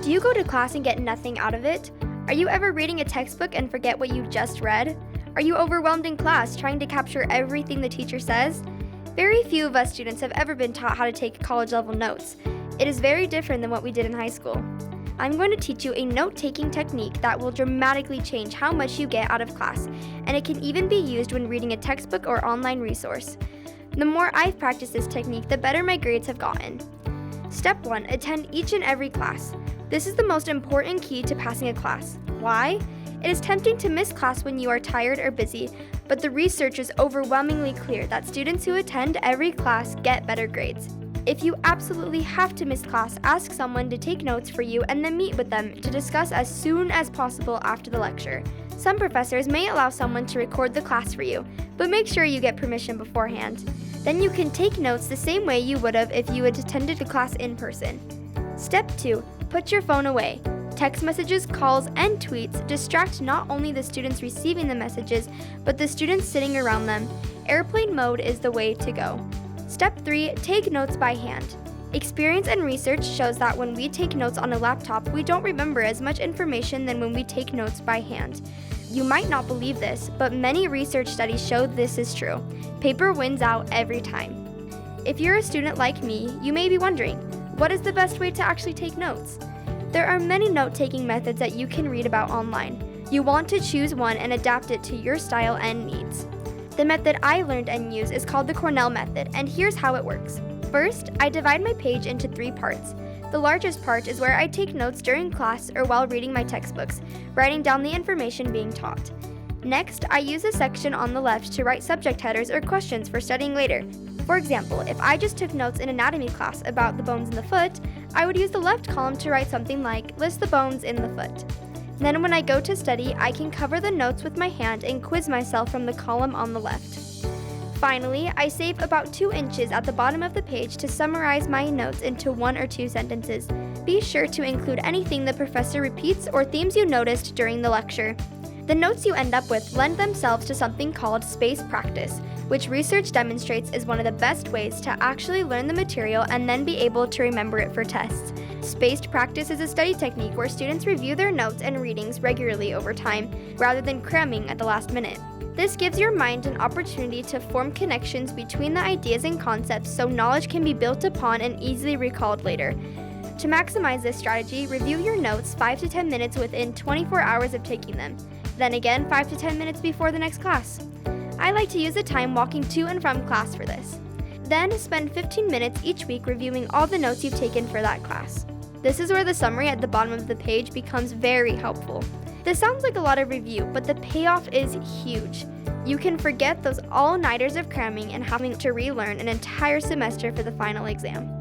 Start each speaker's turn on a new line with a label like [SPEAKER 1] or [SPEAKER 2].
[SPEAKER 1] Do you go to class and get nothing out of it? Are you ever reading a textbook and forget what you just read? Are you overwhelmed in class trying to capture everything the teacher says? Very few of us students have ever been taught how to take college-level notes. It is very different than what we did in high school. I'm going to teach you a note-taking technique that will dramatically change how much you get out of class, and it can even be used when reading a textbook or online resource. The more I've practiced this technique, the better my grades have gotten. Step 1. Attend each and every class. This is the most important key to passing a class. Why? It is tempting to miss class when you are tired or busy, but the research is overwhelmingly clear that students who attend every class get better grades. If you absolutely have to miss class, ask someone to take notes for you and then meet with them to discuss as soon as possible after the lecture. Some professors may allow someone to record the class for you, but make sure you get permission beforehand. Then you can take notes the same way you would have if you had attended the class in person. Step 2. Put your phone away. Text messages, calls, and tweets distract not only the students receiving the messages, but the students sitting around them. Airplane mode is the way to go. Step 3. Take notes by hand. Experience and research shows that when we take notes on a laptop, we don't remember as much information than when we take notes by hand. You might not believe this, but many research studies show this is true. Paper wins out every time. If you're a student like me, you may be wondering, what is the best way to actually take notes? There are many note-taking methods that you can read about online. You want to choose one and adapt it to your style and needs. The method I learned and use is called the Cornell method, and here's how it works. First, I divide my page into 3 parts. The largest part is where I take notes during class or while reading my textbooks, writing down the information being taught. Next, I use a section on the left to write subject headers or questions for studying later. For example, if I just took notes in anatomy class about the bones in the foot, I would use the left column to write something like, list the bones in the foot. Then when I go to study, I can cover the notes with my hand and quiz myself from the column on the left. Finally, I save about 2 inches at the bottom of the page to summarize my notes into 1 or 2 sentences. Be sure to include anything the professor repeats or themes you noticed during the lecture. The notes you end up with lend themselves to something called spaced practice, which research demonstrates is one of the best ways to actually learn the material and then be able to remember it for tests. Spaced practice is a study technique where students review their notes and readings regularly over time, rather than cramming at the last minute. This gives your mind an opportunity to form connections between the ideas and concepts so knowledge can be built upon and easily recalled later. To maximize this strategy, review your notes 5 to 10 minutes within 24 hours of taking them. Then again 5 to 10 minutes before the next class. I like to use the time walking to and from class for this. Then spend 15 minutes each week reviewing all the notes you've taken for that class. This is where the summary at the bottom of the page becomes very helpful. This sounds like a lot of review, but the payoff is huge. You can forget those all-nighters of cramming and having to relearn an entire semester for the final exam.